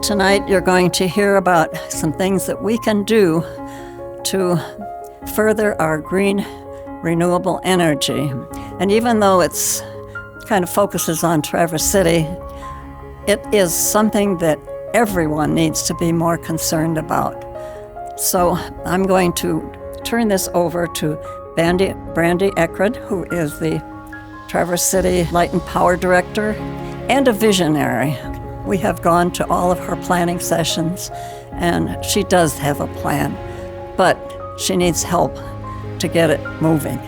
Tonight you're going to hear about some things that we can do to further our green renewable energy. And even though it's kind of focuses on Traverse City, it is something that everyone needs to be more concerned about. So I'm going to turn this over to Brandie Ekren, who is the Traverse City Light and Power Director and a visionary. We have gone to all of her planning sessions, and she does have a plan, but she needs help to get it moving.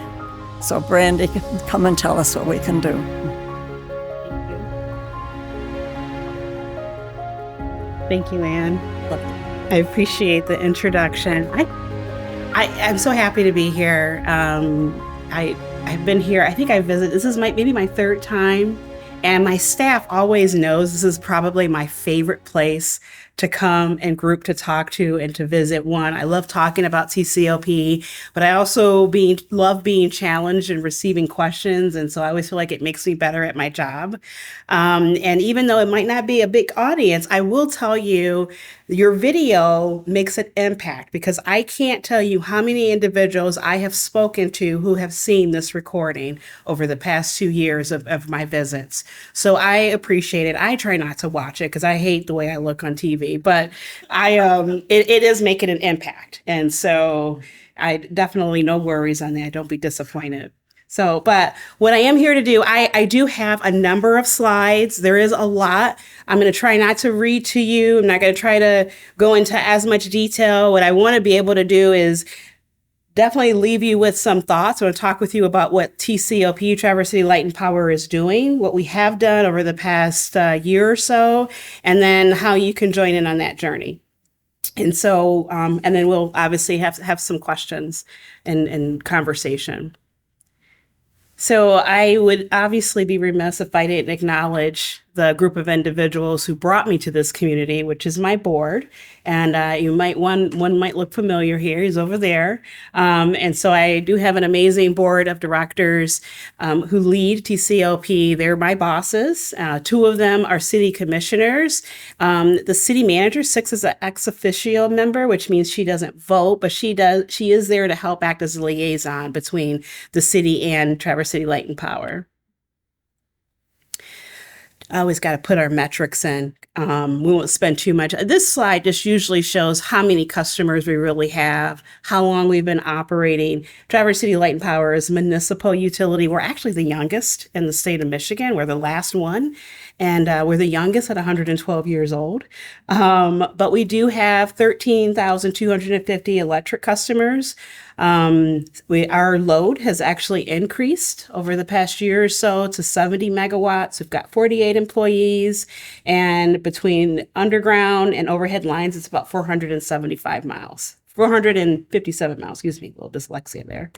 So Brandie, come and tell us what we can do. Thank you, Ann. I appreciate the introduction. I'm so happy to be here. I've been here, I think I visited, this is maybe my third time, and my staff always knows this is probably my favorite place to come and group to talk to and to visit. One, I love talking about TCLP, but I also love being challenged and receiving questions. And so I always feel like it makes me better at my job. And even though it might not be a big audience, I will tell you, your video makes an impact, because I can't tell you how many individuals I have spoken to who have seen this recording over the past 2 years of my visits. So I appreciate it. I try not to watch it because I hate the way I look on TV, but it is making an impact. And so I definitely, no worries on that. Don't be disappointed. So, but what I am here to do, I do have a number of slides. There is a lot. I'm going to try not to read to you. I'm not going to try to go into as much detail. What I want to be able to do is definitely leave you with some thoughts. I want to talk with you about what TCLP, Traverse City Light and Power, is doing, what we have done over the past year or so, and then how you can join in on that journey. And so, and then we'll obviously have some questions and conversation. So I would obviously be remiss if I didn't acknowledge the group of individuals who brought me to this community, which is my board. And one might look familiar here. He's over there. And so I do have an amazing board of directors who lead TCLP. They're my bosses. 2 of them are city commissioners. The city manager sits as an ex officio member, which means she doesn't vote, but she is there to help act as a liaison between the city and Traverse City Light and Power. I always got to put our metrics in. We won't spend too much. This slide just usually shows how many customers we really have, how long we've been operating. Traverse City Light and Power is a municipal utility. We're actually the youngest in the state of Michigan. We're the last one, and we're the youngest at 112 years old. But we do have 13,250 electric customers. Our load has actually increased over the past year or so to 70 megawatts. We've got 48 employees, and between underground and overhead lines, it's about 457 miles, a little dyslexia there.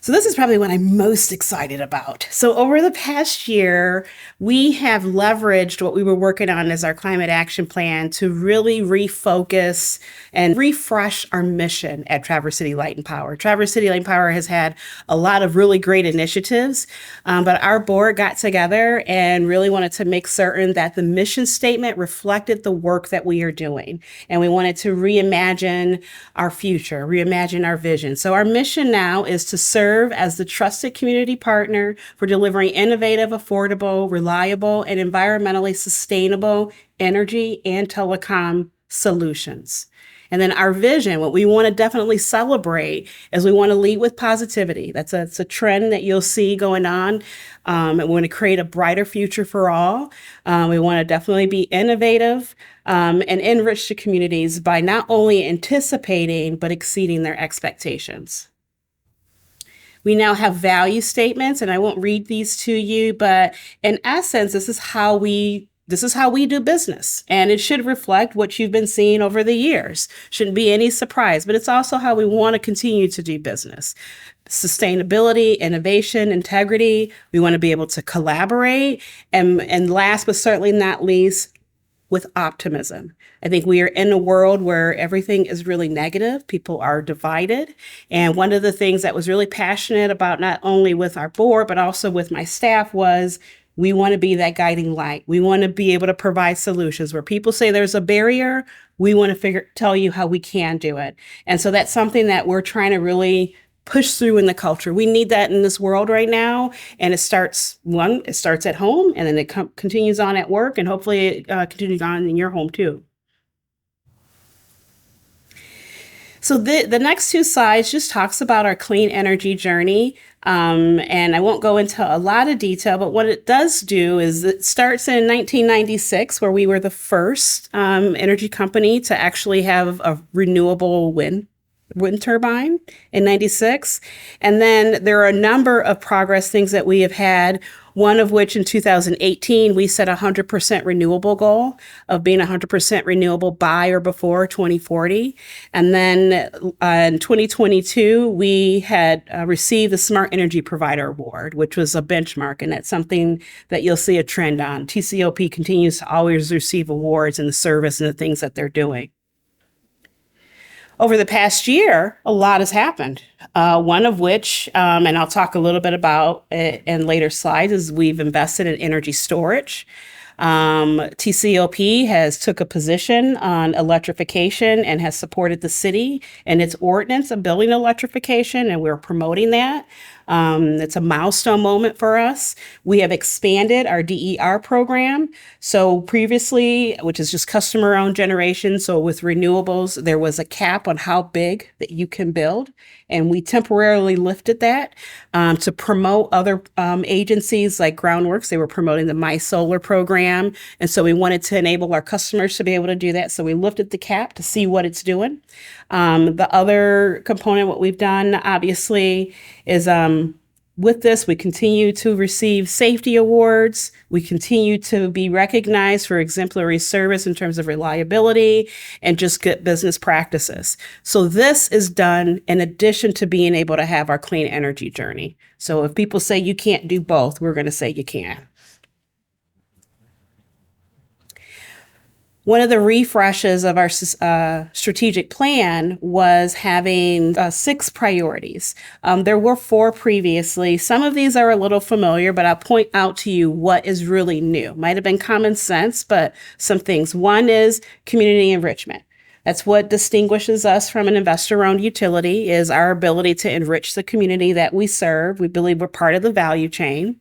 So this is probably what I'm most excited about. So over the past year, we have leveraged what we were working on as our climate action plan to really refocus and refresh our mission at Traverse City Light and Power. Traverse City Light and Power has had a lot of really great initiatives, but our board got together and really wanted to make certain that the mission statement reflected the work that we are doing. And we wanted to reimagine our future, reimagine our vision. So our mission now is to serve as the trusted community partner for delivering innovative, affordable, reliable, and environmentally sustainable energy and telecom solutions. And then our vision, what we want to definitely celebrate, is we want to lead with positivity. That's a trend that you'll see going on. And we want to create a brighter future for all. We want to definitely be innovative and enrich the communities by not only anticipating, but exceeding their expectations. We now have value statements, and I won't read these to you, but in essence, this is how we do business, and it should reflect what you've been seeing over the years. Shouldn't be any surprise, but it's also how we want to continue to do business. Sustainability, innovation, integrity. We want to be able to collaborate, and last but certainly not least, with optimism. I think we are in a world where everything is really negative. People are divided. And one of the things that was really passionate about, not only with our board, but also with my staff, was We want to be that guiding light. We want to be able to provide solutions where people say there's a barrier. We want to tell you how we can do it. And so that's something that we're trying to really push through in the culture. We need that in this world right now. And it starts at home, and then it continues on at work, and hopefully it continues on in your home too. So the next two slides just talks about our clean energy journey. And I won't go into a lot of detail, but what it does do is it starts in 1996, where we were the first energy company to actually have a renewable wind turbine in 96. And then there are a number of progress things that we have had, one of which in 2018, we set a 100% renewable goal of being 100% renewable by or before 2040. And then in 2022, we had received the Smart Energy Provider Award, which was a benchmark. And that's something that you'll see a trend on. TCLP continues to always receive awards in the service and the things that they're doing. Over the past year, a lot has happened. One of which, and I'll talk a little bit about it in later slides, is we've invested in energy storage. TCLP has took a position on electrification and has supported the city and its ordinance of building electrification, and we're promoting that. It's a milestone moment for us. We have expanded our DER program. So previously, which is just customer-owned generation, so with renewables, there was a cap on how big that you can build. And we temporarily lifted that to promote other agencies like Groundworks. They were promoting the My Solar program. And so we wanted to enable our customers to be able to do that. So we lifted the cap to see what it's doing. The other component, what we've done, obviously, is with this, we continue to receive safety awards. We continue to be recognized for exemplary service in terms of reliability and just good business practices. So this is done in addition to being able to have our clean energy journey. So if people say you can't do both, we're going to say you can. One of the refreshes of our strategic plan was having 6 priorities. There were 4 previously. Some of these are a little familiar, but I'll point out to you what is really new. Might have been common sense, but some things. One is community enrichment. That's what distinguishes us from an investor-owned utility, is our ability to enrich the community that we serve. We believe we're part of the value chain.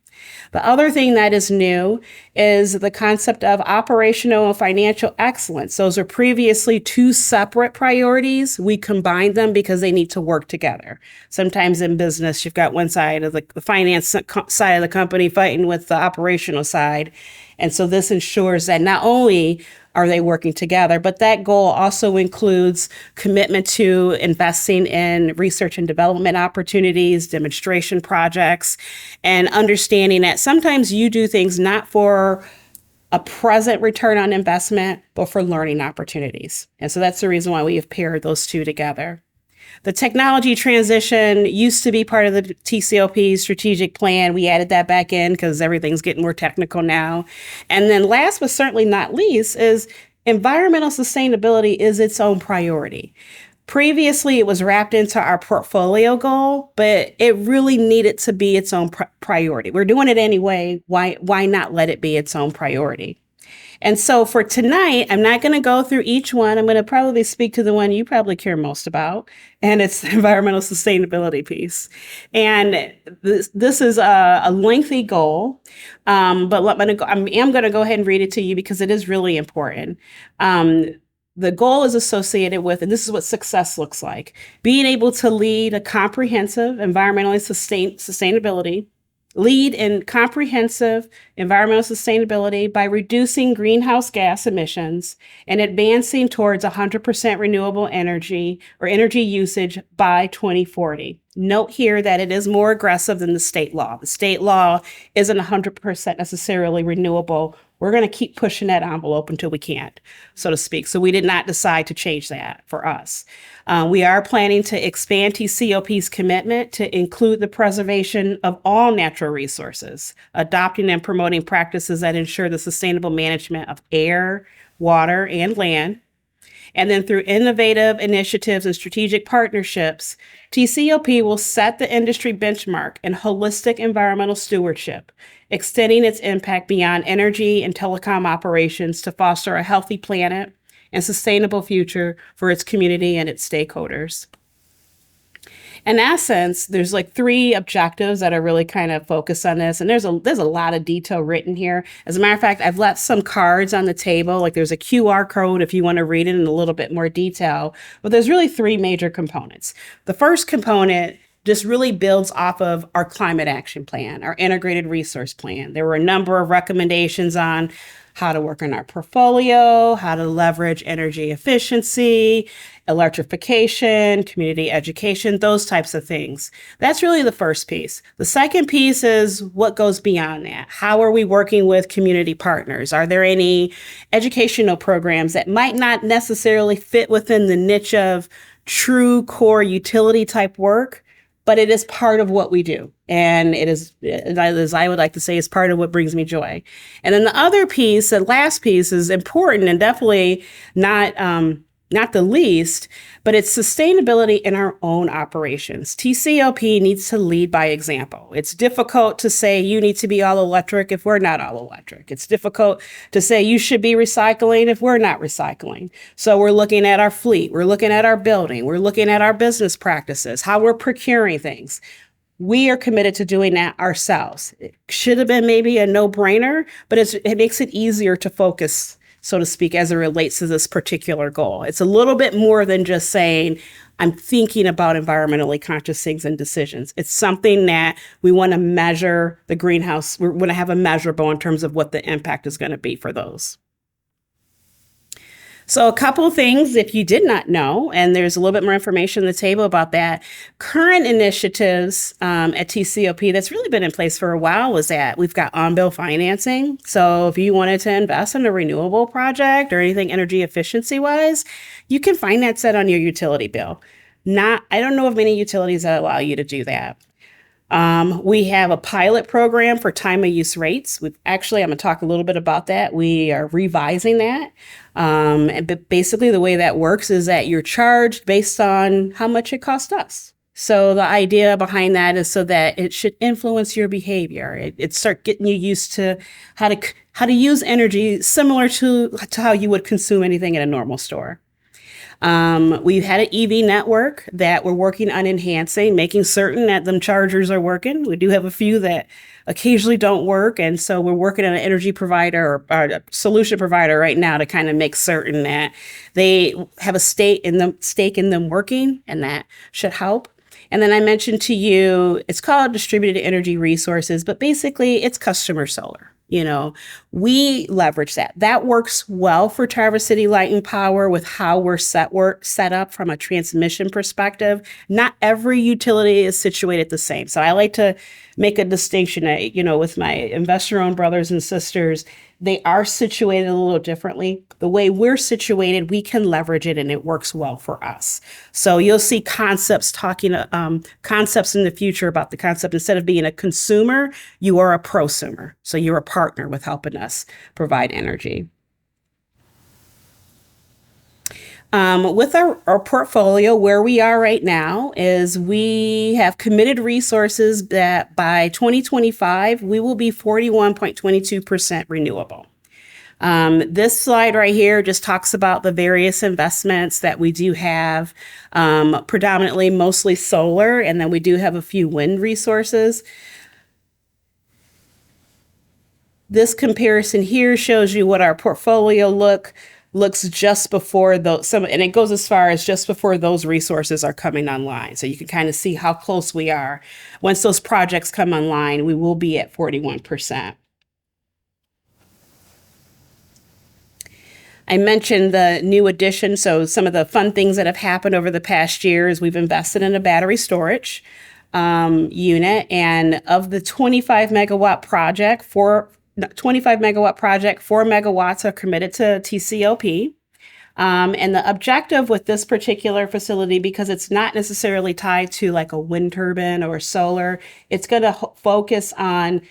The other thing that is new is the concept of operational and financial excellence. Those are previously 2 separate priorities. We combined them because they need to work together. Sometimes in business, you've got one side of the finance side of the company fighting with the operational side. And so this ensures that not only are they working together, but that goal also includes commitment to investing in research and development opportunities, demonstration projects, and understanding that sometimes you do things not for a present return on investment, but for learning opportunities. And so that's the reason why we have paired those 2 together. The technology transition used to be part of the TCLP strategic plan. We added that back in because everything's getting more technical now. And then last but certainly not least is environmental sustainability is its own priority. Previously, it was wrapped into our portfolio goal, but it really needed to be its own priority. We're doing it anyway. Why not let it be its own priority? And so for tonight, I'm not going to go through each one. I'm going to probably speak to the one you probably care most about, and it's the environmental sustainability piece. And this is a lengthy goal, but I am going to go ahead and read it to you because it is really important. The goal is associated with, and this is what success looks like, being able to lead in comprehensive environmental sustainability by reducing greenhouse gas emissions and advancing towards 100% renewable energy or energy usage by 2040. Note here that it is more aggressive than the state law. The state law isn't 100% necessarily renewable. We're going to keep pushing that envelope until we can't, so to speak. So we did not decide to change that for us. We are planning to expand TCLP's commitment to include the preservation of all natural resources, adopting and promoting practices that ensure the sustainable management of air, water, and land. And then through innovative initiatives and strategic partnerships, TCLP will set the industry benchmark in holistic environmental stewardship, extending its impact beyond energy and telecom operations to foster a healthy planet and sustainable future for its community and its stakeholders. In essence, there's like 3 objectives that are really kind of focused on this. And there's a lot of detail written here. As a matter of fact, I've left some cards on the table. Like there's a QR code if you want to read it in a little bit more detail. But there's really 3 major components. The first component just really builds off of our climate action plan, our integrated resource plan. There were a number of recommendations on how to work on our portfolio, how to leverage energy efficiency, electrification, community education, those types of things. That's really the first piece. The second piece is what goes beyond that. How are we working with community partners? Are there any educational programs that might not necessarily fit within the niche of true core utility type work, but it is part of what we do. And it is, as I would like to say, is part of what brings me joy. And then the other piece, the last piece is important and definitely not the least, but it's sustainability in our own operations. TCLP needs to lead by example. It's difficult to say you need to be all electric if we're not all electric. It's difficult to say you should be recycling if we're not recycling. So we're looking at our fleet, we're looking at our building, we're looking at our business practices, how we're procuring things. We are committed to doing that ourselves. It should have been maybe a no-brainer, but it makes it easier to focus, so to speak, as it relates to this particular goal. It's a little bit more than just saying, I'm thinking about environmentally conscious things and decisions. It's something that we want to measure the greenhouse. We want to have a measurable in terms of what the impact is going to be for those. So a couple things, if you did not know, and there's a little bit more information on the table about that, current initiatives at TCLP that's really been in place for a while was that we've got on-bill financing. So if you wanted to invest in a renewable project or anything energy efficiency-wise, you can finance that on your utility bill. I don't know of many utilities that allow you to do that. We have a pilot program for time of use rates. I'm going to talk a little bit about that. We are revising that. But basically the way that works is that you're charged based on how much it costs us. So the idea behind that is so that it should influence your behavior. It start getting you used to how to use energy similar to how you would consume anything in a normal store. We've had an EV network that we're working on enhancing, making certain that them chargers are working. We do have a few that occasionally don't work. And so we're working on an energy provider or a solution provider right now to kind of make certain that they have a stake in them working, and that should help. And then I mentioned to you, it's called distributed energy resources, but basically it's customer solar. We leverage that. That works well for Traverse City Light and Power with how we're set up from a transmission perspective. Not every utility is situated the same. So I like to make a distinction that, with my investor-owned brothers and sisters, they are situated a little differently. The way we're situated, we can leverage it and it works well for us. So you'll see concepts in the future about the concept. Instead of being a consumer, you are a prosumer. So you're a partner with helping us provide energy. With our portfolio, where we are right now is we have committed resources that by 2025, we will be 41.22% renewable. This slide right here just talks about the various investments that we do have, predominantly mostly solar, and then we do have a few wind resources. This comparison here shows you what our portfolio looks just before those, and it goes as far as just before those resources are coming online. So you can kind of see how close we are. Once those projects come online, we will be at 41%. I mentioned the new addition. So some of the fun things that have happened over the past year is we've invested in a battery storage unit, and of the 25 megawatt project, 4 megawatts are committed to TCLP. And the objective with this particular facility, because it's not necessarily tied to like a wind turbine or solar, it's going to focus on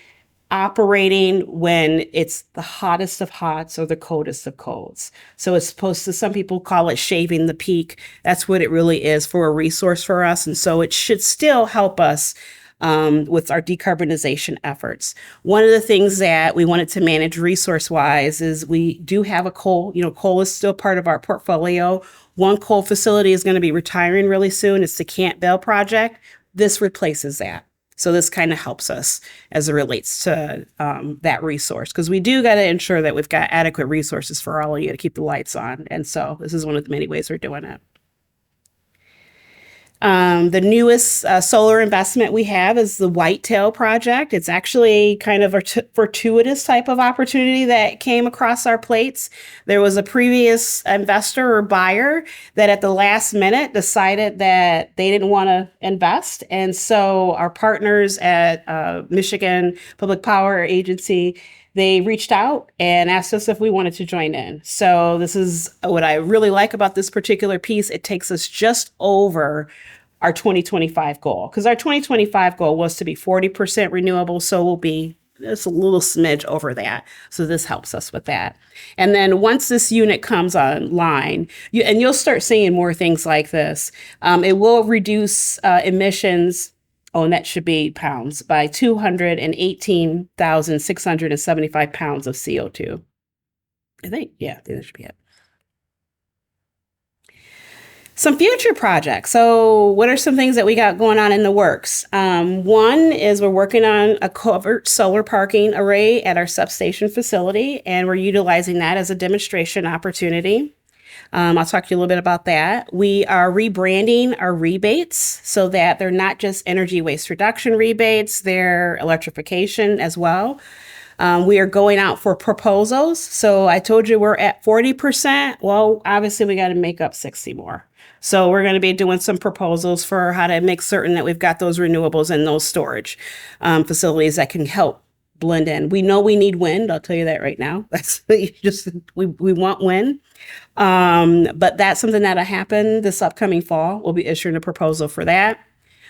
operating when it's the hottest of hots or the coldest of colds. So it's supposed to, some people call it shaving the peak. That's what it really is for a resource for us. And so it should still help us with our decarbonization efforts. One of the things that we wanted to manage resource-wise is we do have a coal. Coal is still part of our portfolio. One coal facility is going to be retiring really soon. It's the Camp Bell project. This replaces that. So this kind of helps us as it relates to that resource, because we do got to ensure that we've got adequate resources for all of you to keep the lights on. And so this is one of the many ways we're doing it. The newest solar investment we have is the Whitetail project. It's actually kind of a fortuitous type of opportunity that came across our plates. There was a previous investor or buyer that at the last minute decided that they didn't want to invest. And so our partners at Michigan Public Power Agency, they reached out and asked us if we wanted to join in. So this is what I really like about this particular piece. It takes us just over our 2025 goal, because our 2025 goal was to be 40% renewable. So we'll be just a little smidge over that. So this helps us with that. And then once this unit comes online, you'll start seeing more things like this. It will reduce emissions. Oh, and that should be pounds, by 218,675 pounds of CO2. I think that should be it. Some future projects. So what are some things that we got going on in the works? One is we're working on a covered solar parking array at our substation facility, and we're utilizing that as a demonstration opportunity. I'll talk to you a little bit about that. We are rebranding our rebates so that they're not just energy waste reduction rebates, they're electrification as well. We are going out for proposals. So I told you we're at 40%. Well, obviously we got to make up 60 more. So we're going to be doing some proposals for how to make certain that we've got those renewables and those storage facilities that can help blend in. We know we need wind. I'll tell you that right now. That's just, we want wind. But that's something that'll happen this upcoming fall. We'll be issuing a proposal for that.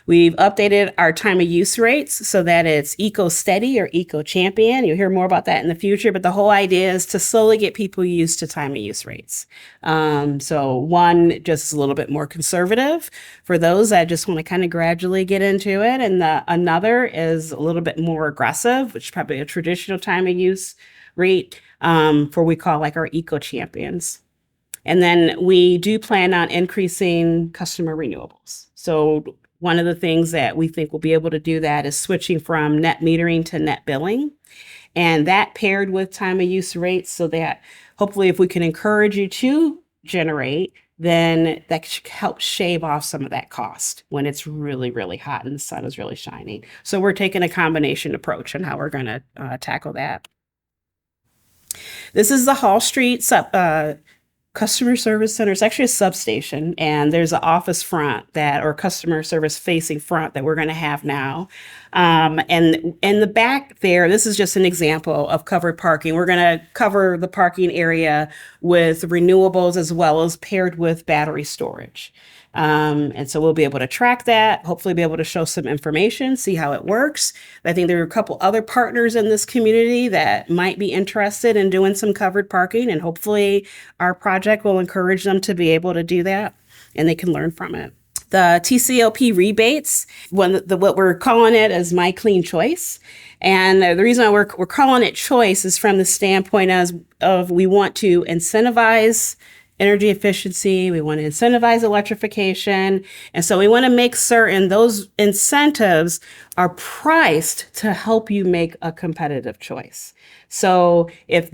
We've updated our time of use rates so that it's Eco Steady or Eco Champion. You'll hear more about that in the future, but the whole idea is to slowly get people used to time of use rates. So one, just a little bit more conservative for those that just want to kind of gradually get into it. And another is a little bit more aggressive, which is probably a traditional time of use rate for what we call like our Eco Champions. And then we do plan on increasing customer renewables. So one of the things that we think we'll be able to do that is switching from net metering to net billing, and that paired with time of use rates, so that hopefully if we can encourage you to generate, then that should help shave off some of that cost when it's really, really hot and the sun is really shining. So we're taking a combination approach on how we're going to tackle that. This is the Hall Street Customer Service Center. It's actually a substation, and there's an office front or customer service facing front that we're going to have now. And in the back there, this is just an example of covered parking. We're going to cover the parking area with renewables as well as paired with battery storage. And so we'll be able to track that, hopefully be able to show some information, see how it works. I think there are a couple other partners in this community that might be interested in doing some covered parking, and hopefully our project will encourage them to be able to do that and they can learn from it. The TCLP rebates, what we're calling it is My Clean Choice. And the reason we're calling it choice is from the standpoint of we want to incentivize energy efficiency. We want to incentivize electrification. And so we want to make certain those incentives are priced to help you make a competitive choice. So if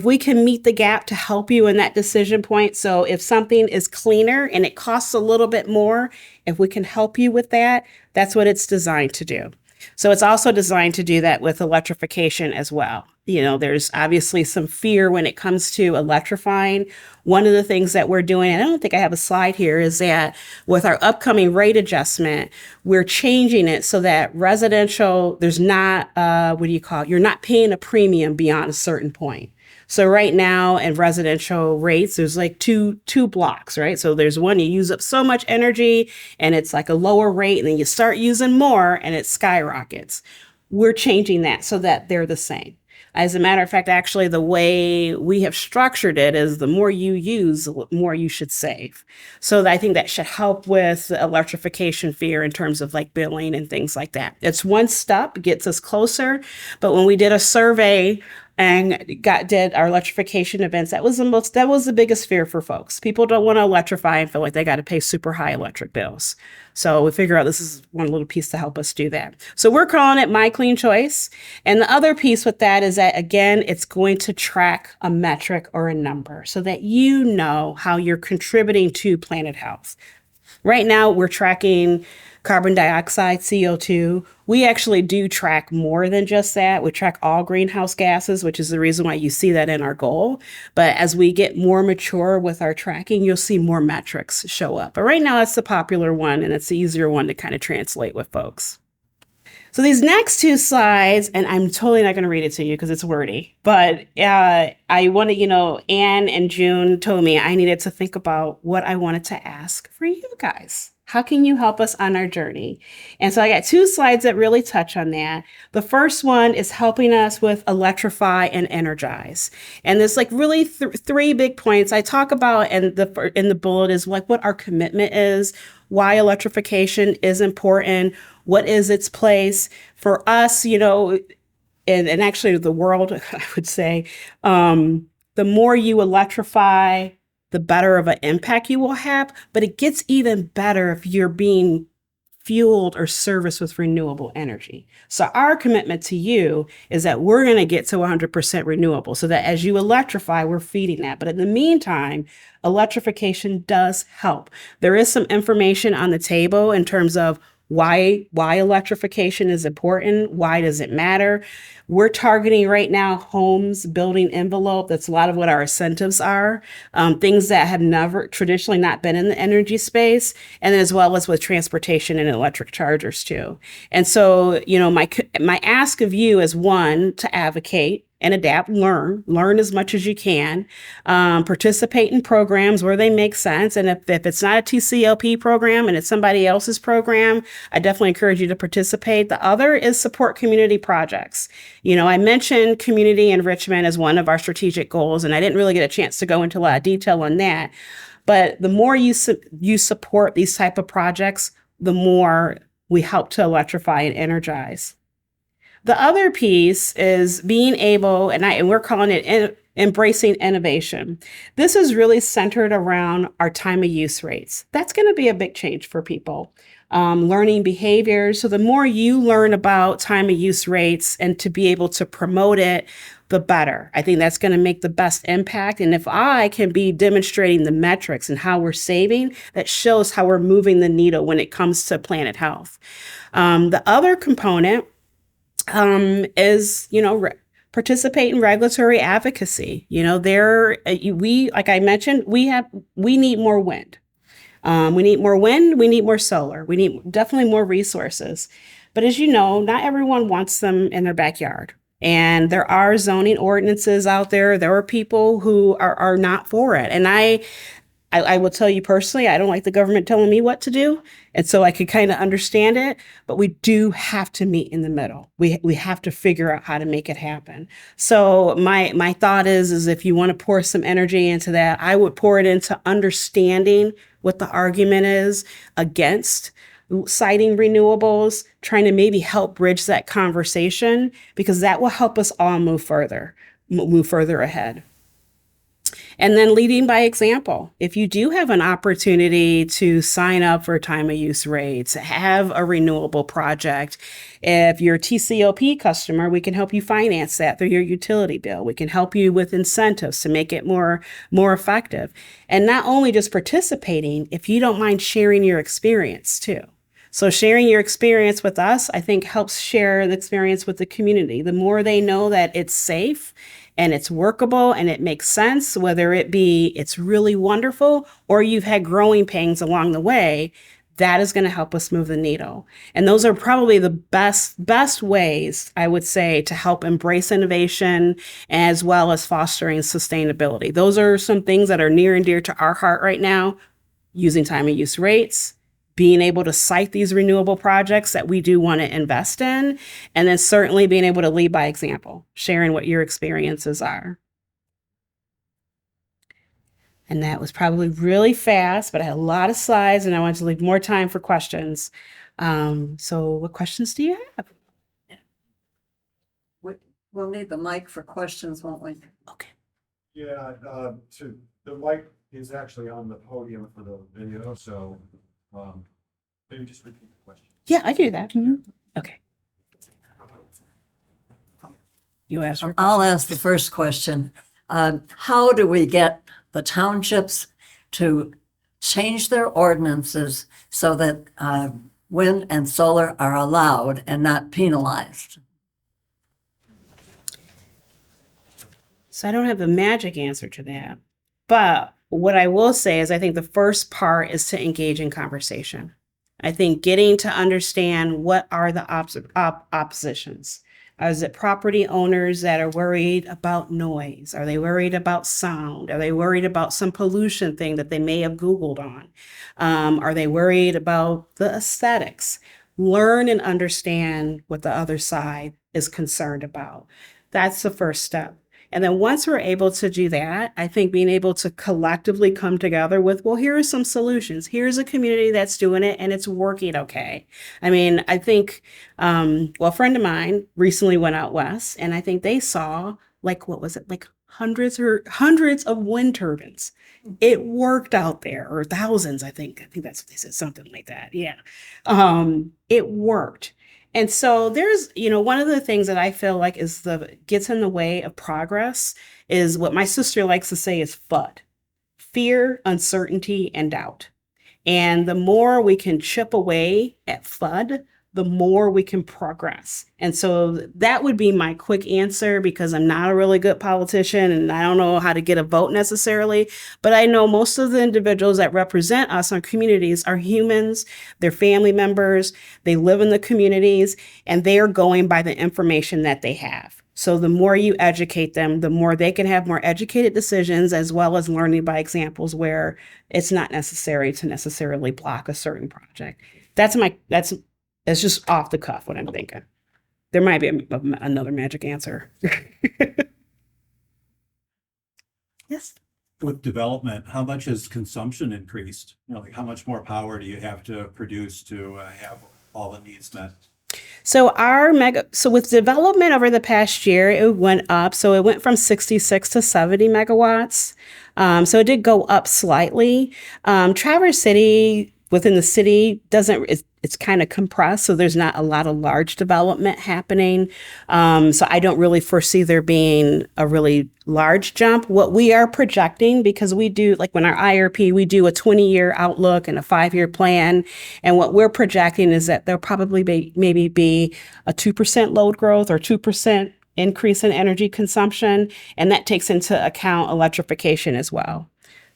we can meet the gap to help you in that decision point, so if something is cleaner and it costs a little bit more, if we can help you with that, that's what it's designed to do. So it's also designed to do that with electrification as well. There's obviously some fear when it comes to electrifying. One of the things that we're doing, and I don't think I have a slide here, is that with our upcoming rate adjustment, we're changing it so that residential, there's not, you're not paying a premium beyond a certain point. So right now in residential rates, there's like two blocks, right? So there's one, you use up so much energy and it's like a lower rate, and then you start using more and it skyrockets. We're changing that so that they're the same. As a matter of fact, actually, the way we have structured it is the more you use, the more you should save. So I think that should help with the electrification fear in terms of like billing and things like that. It's one step, gets us closer. But when we did a survey and did our electrification events, that was the biggest fear for folks. People don't want to electrify and feel like they got to pay super high electric bills. So we figure out this is one little piece to help us do that. So we're calling it My Clean Choice. And the other piece with that is that, again, it's going to track a metric or a number so that you know how you're contributing to planet health. Right now, we're tracking carbon dioxide, CO2. We actually do track more than just that. We track all greenhouse gases, which is the reason why you see that in our goal. But as we get more mature with our tracking, you'll see more metrics show up. But right now, it's the popular one, and it's the easier one to kind of translate with folks. So these next two slides, and I'm totally not going to read it to you because it's wordy, but I wanted, Anne and June told me I needed to think about what I wanted to ask for you guys. How can you help us on our journey? And so I got two slides that really touch on that. The first one is helping us with electrify and energize. And there's like really three big points I talk about, and in the bullet is like what our commitment is, why electrification is important, what is its place for us, and actually the world, I would say. The more you electrify, the better of an impact you will have, but it gets even better if you're being fueled or serviced with renewable energy. So our commitment to you is that we're going to get to 100% renewable so that as you electrify, we're feeding that. But in the meantime, electrification does help. There is some information on the table in terms of why electrification is important, why does it matter. We're targeting right now homes, building envelope. That's a lot of what our incentives are, things that have never traditionally not been in the energy space, and as well as with transportation and electric chargers too. And so, my ask of you is one, to advocate and adapt, learn as much as you can, participate in programs where they make sense. And if it's not a TCLP program and it's somebody else's program, I definitely encourage you to participate. The other is support community projects. I mentioned community enrichment as one of our strategic goals, and I didn't really get a chance to go into a lot of detail on that. But the more you support these type of projects, the more we help to electrify and energize. The other piece is being able, and we're calling it embracing innovation. This is really centered around our time of use rates. That's going to be a big change for people. Learning behaviors. So the more you learn about time of use rates and to be able to promote it, the better. I think that's going to make the best impact. And if I can be demonstrating the metrics and how we're saving, that shows how we're moving the needle when it comes to planet health. The other component is, participate in regulatory advocacy. Like I mentioned, we need more wind. We need more wind. We need more solar. We need definitely more resources. But as you know, not everyone wants them in their backyard. And there are zoning ordinances out there. There are people who are not for it. And I will tell you personally, I don't like the government telling me what to do. And so I could kind of understand it, but we do have to meet in the middle. We have to figure out how to make it happen. So my thought is if you want to pour some energy into that, I would pour it into understanding what the argument is against citing renewables, trying to maybe help bridge that conversation, because that will help us all move further ahead. And then leading by example. If you do have an opportunity to sign up for time of use rates, have a renewable project, if you're a TCLP customer, we can help you finance that through your utility bill. We can help you with incentives to make it more effective. And not only just participating, if you don't mind sharing your experience too. So sharing your experience with us, I think helps share the experience with the community. The more they know that it's safe and it's workable and it makes sense, whether it be it's really wonderful or you've had growing pains along the way, that is going to help us move the needle. And those are probably the best ways, I would say, to help embrace innovation as well as fostering sustainability. Those are some things that are near and dear to our heart right now: using time of use rates, being able to cite these renewable projects that we do want to invest in, and then certainly being able to lead by example, sharing what your experiences are. And that was probably really fast, but I had a lot of slides and I wanted to leave more time for questions. So what questions do you have? We'll need the mic for questions, won't we? Okay. Yeah, so the mic is actually on the podium for the video, so maybe just repeat the question. Yeah, I do that. Mm-hmm. Okay. You ask. I'll ask the first question. How do we get the townships to change their ordinances so that wind and solar are allowed and not penalized? So I don't have the magic answer to that. But what I will say is I think the first part is to engage in conversation. I think getting to understand what are the oppositions. Is it property owners that are worried about noise? Are they worried about sound? Are they worried about some pollution thing that they may have Googled on? Are they worried about the aesthetics? Learn and understand what the other side is concerned about. That's the first step. And then once we're able to do that, I think being able to collectively come together with, well, here are some solutions. Here's a community that's doing it and it's working okay. I mean, I think, well, a friend of mine recently went out west and I think they saw like, what was it? Like hundreds of wind turbines. It worked out there, or thousands, I think. I think that's what they said, something like that. Yeah. It worked. And so there's, one of the things that I feel like gets in the way of progress is what my sister likes to say is FUD, fear, uncertainty, and doubt. And the more we can chip away at FUD, the more we can progress. And so that would be my quick answer, because I'm not a really good politician and I don't know how to get a vote necessarily, but I know most of the individuals that represent us in our communities are humans, they're family members, they live in the communities, and they are going by the information that they have. So the more you educate them, the more they can have more educated decisions, as well as learning by examples where it's not necessary to necessarily block a certain project. That's just off the cuff what I'm thinking. There might be another magic answer. Yes. With development, how much has consumption increased? Like how much more power do you have to produce to have all the needs met? So with development over the past year, it went up. So it went from 66 to 70 megawatts. So it did go up slightly. Traverse City, within the city, it's kind of compressed, so there's not a lot of large development happening. So I don't really foresee there being a really large jump. What we are projecting, because we do, like when our IRP, we do a 20-year outlook and a 5-year plan. And what we're projecting is that there'll probably maybe be a 2% load growth or 2% increase in energy consumption. And that takes into account electrification as well.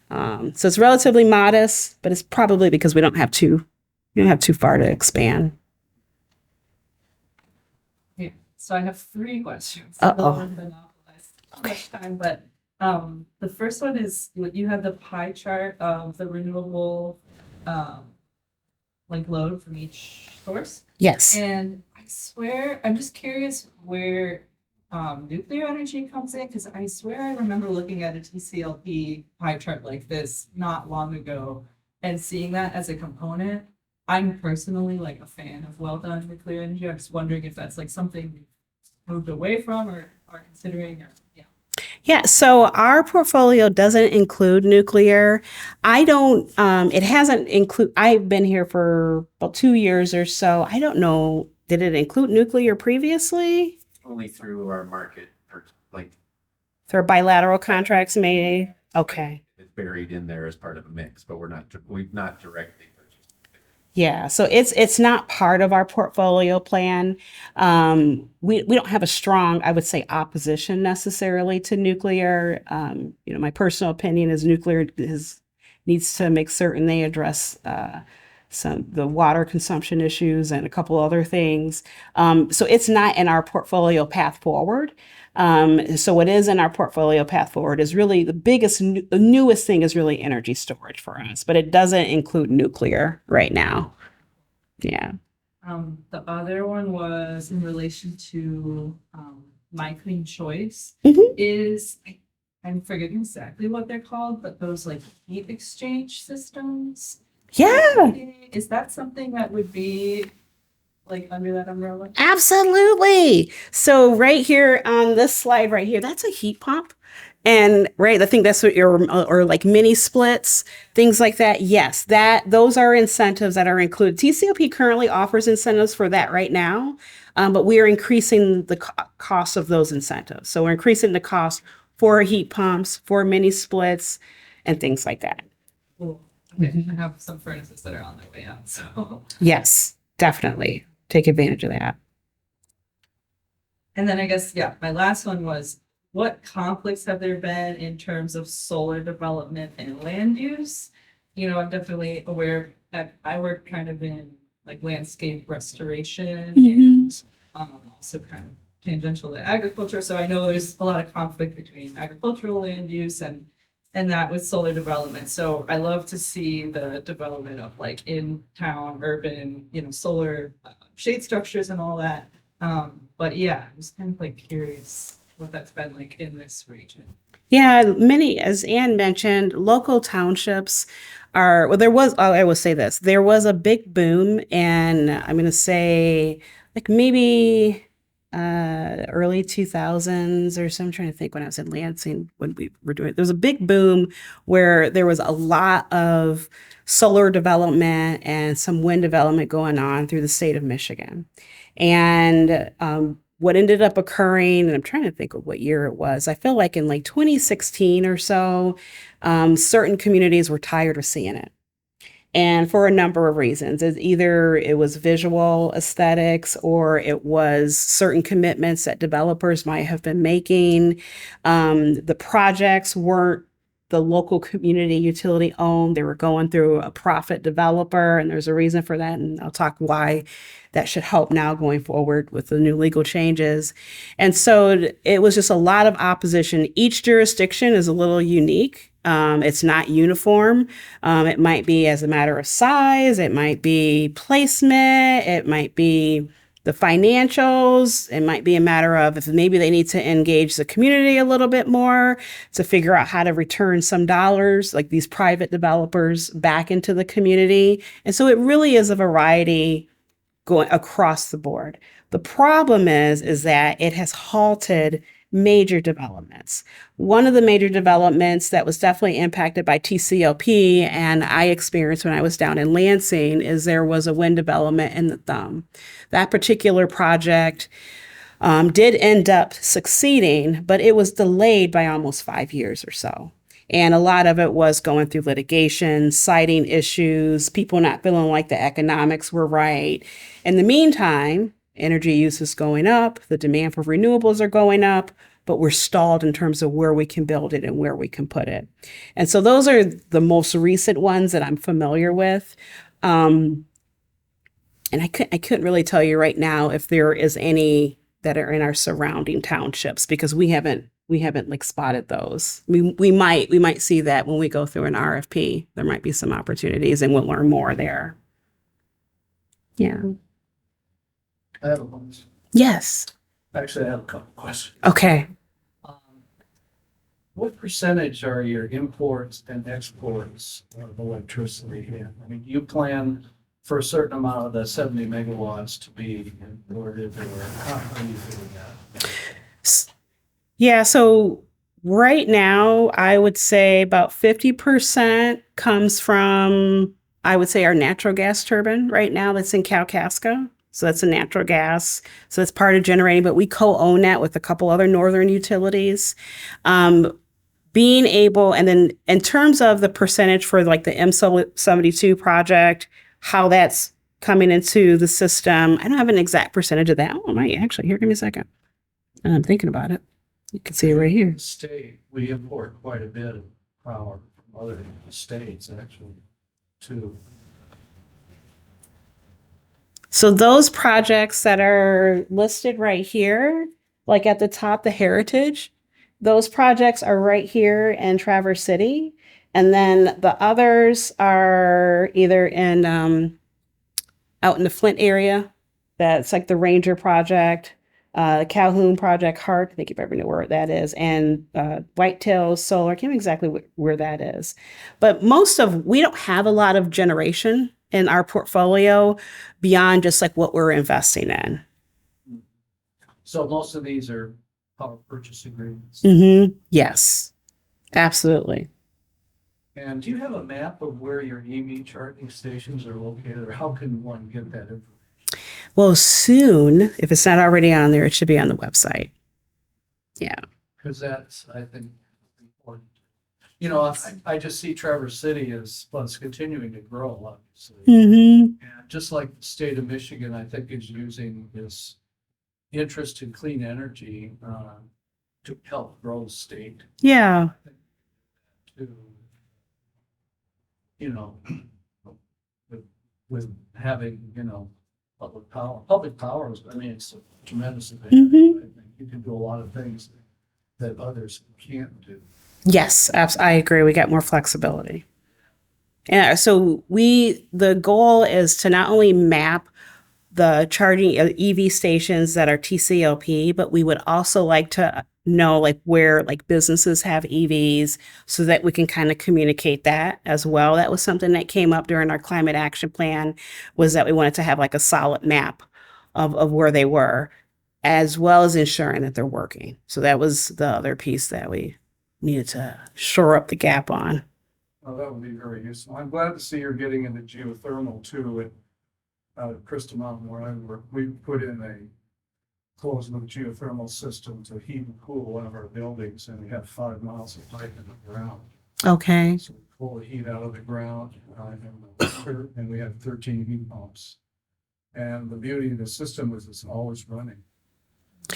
So it's relatively modest, but it's probably because we don't have too far to expand. Yeah. So I have 3 questions. Uh-oh. Much time, but the first one is you have the pie chart of the renewable load from each source. Yes. And I swear, I'm just curious where nuclear energy comes in, because I swear I remember looking at a TCLP pie chart like this not long ago and seeing that as a component. I'm personally a fan of well done nuclear energy. I'm just wondering if that's something we've moved away from or are considering. Yeah, so our portfolio doesn't include nuclear. It hasn't include, I've been here for about 2 years or so. I don't know, did it include nuclear previously? Only through our market, Through bilateral contracts, maybe? Okay. it's buried in there as part of a mix, but we've not directly purchased. Yeah, so it's not part of our portfolio plan. We don't have a strong, I would say, opposition necessarily to nuclear. My personal opinion is nuclear needs to make certain they address the water consumption issues and a couple other things. So it's not in our portfolio path forward. So what is in our portfolio path forward is really the newest thing is really energy storage for us, but it doesn't include nuclear right now. Yeah. The other one was in relation to My Clean Choice Mhm. is I'm forgetting exactly what they're called, but those like heat exchange systems. Yeah. Is that something that would be like under that umbrella? Absolutely. So right here on this slide right here, that's a heat pump. And right, I think that's what or like mini splits, things like that. Yes, those are incentives that are included. TCLP currently offers incentives for that right now, but we are increasing the cost of those incentives. So we're increasing the cost for heat pumps, for mini splits, and things like that. Cool. Okay, I have some furnaces that are on their way out, so. Yes, definitely take advantage of that. And then I guess, yeah, my last one was, what conflicts have there been in terms of solar development and land use? You know, I'm definitely aware that I work kind of in like landscape restoration and also kind of tangential to agriculture. So I know there's a lot of conflict between agricultural land use and that with solar development. So I love to see the development of like in town, urban, you know, solar shade structures and all that. But yeah, I'm just kind of like curious what that's been like in this region. Yeah, many, as Anne mentioned, local townships are, well, I will say this, there was a big boom, and I'm going to say like maybe early 2000s or so. I'm trying to think when I was in Lansing when we were doing it. There was a big boom where there was a lot of solar development and some wind development going on through the state of Michigan. And what ended up occurring, and I'm trying to think of what year it was, I feel like in like 2016 or so, certain communities were tired of seeing it. And for a number of reasons, either it was visual aesthetics or it was certain commitments that developers might have been making. The projects weren't the local community utility owned. They were going through a profit developer, and there's a reason for that. And I'll talk why that should help now going forward with the new legal changes. And so it was just a lot of opposition. Each jurisdiction is a little unique. It's not uniform. It might be as a matter of size, it might be placement, it might be the financials. It might be a matter of if maybe they need to engage the community a little bit more to figure out how to return some dollars, like these private developers, back into the community. And so it really is a variety going across the board. The problem is that it has halted major developments. One of the major developments that was definitely impacted by TCLP and I experienced when I was down in Lansing is there was a wind development in the Thumb. That particular project did end up succeeding, but it was delayed by almost 5 years or so. And a lot of it was going through litigation, citing issues, people not feeling like the economics were right. In the meantime, energy use is going up, the demand for renewables are going up, but we're stalled in terms of where we can build it and where we can put it. And so those are the most recent ones that I'm familiar with. And I couldn't really tell you right now if there is any that are in our surrounding townships because we haven't like spotted those. We might see that when we go through an RFP. There might be some opportunities and we'll learn more there. Yeah. I have a question. Yes. Actually, I have a couple questions. Okay. What percentage are your imports and exports of electricity in? I mean, do you plan for a certain amount of the 70 megawatts to be imported, or how are you doing that? Yeah, so right now, I would say about 50% comes from, I would say, our natural gas turbine right now that's in Kalkaska. So that's a natural gas. So that's part of generating, but we co-own that with a couple other northern utilities. Being able, and then in terms of the percentage for like the M72 project, how that's coming into the system, I don't have an exact percentage of that. Oh, I might actually, here, give me a second. I'm thinking about it. You can see it right here. State, we import quite a bit of power from other states, actually, too. So those projects that are listed right here, like at the top, the Heritage, those projects are right here in Traverse City. And then the others are either in out in the Flint area. That's like the Ranger Project, Calhoun Project, Hart. I think if you ever know where that is, and Whitetail Solar. I can't remember exactly where that is, but we don't have a lot of generation in our portfolio beyond just like what we're investing in. So most of these are power purchase agreements. Yes, absolutely. And do you have a map of where your EV charging stations are located, or how can one get that information? Well, soon, if it's not already on there, it should be on the website. Yeah. Because that's, I think, important. You know, I just see Traverse City as, well, it's continuing to grow, obviously. And just like the state of Michigan, I think is using this interest in clean energy to help grow the state. Yeah. To, you know, with having, you know, public power. Public power is, I mean, it's a tremendous advantage. I think you can do a lot of things that others can't do. Yes, I agree. We got more flexibility. Yeah. So the goal is to not only map the charging EV stations that are TCLP, but we would also like to know like where like businesses have EVs so that we can kind of communicate that as well. That was something that came up during our climate action plan, was that we wanted to have like a solid map of where they were, as well as ensuring that they're working. So that was the other piece that we needed to shore up the gap on. Oh, that would be very useful. I'm glad to see you're getting into geothermal too. Out of Crystal Mountain where I work, we put in a closed loop geothermal system to heat and cool one of our buildings, and we have 5 miles of pipe in the ground. Okay. So we pull the heat out of the ground, and we have 13 heat pumps. And the beauty of the system is it's always running.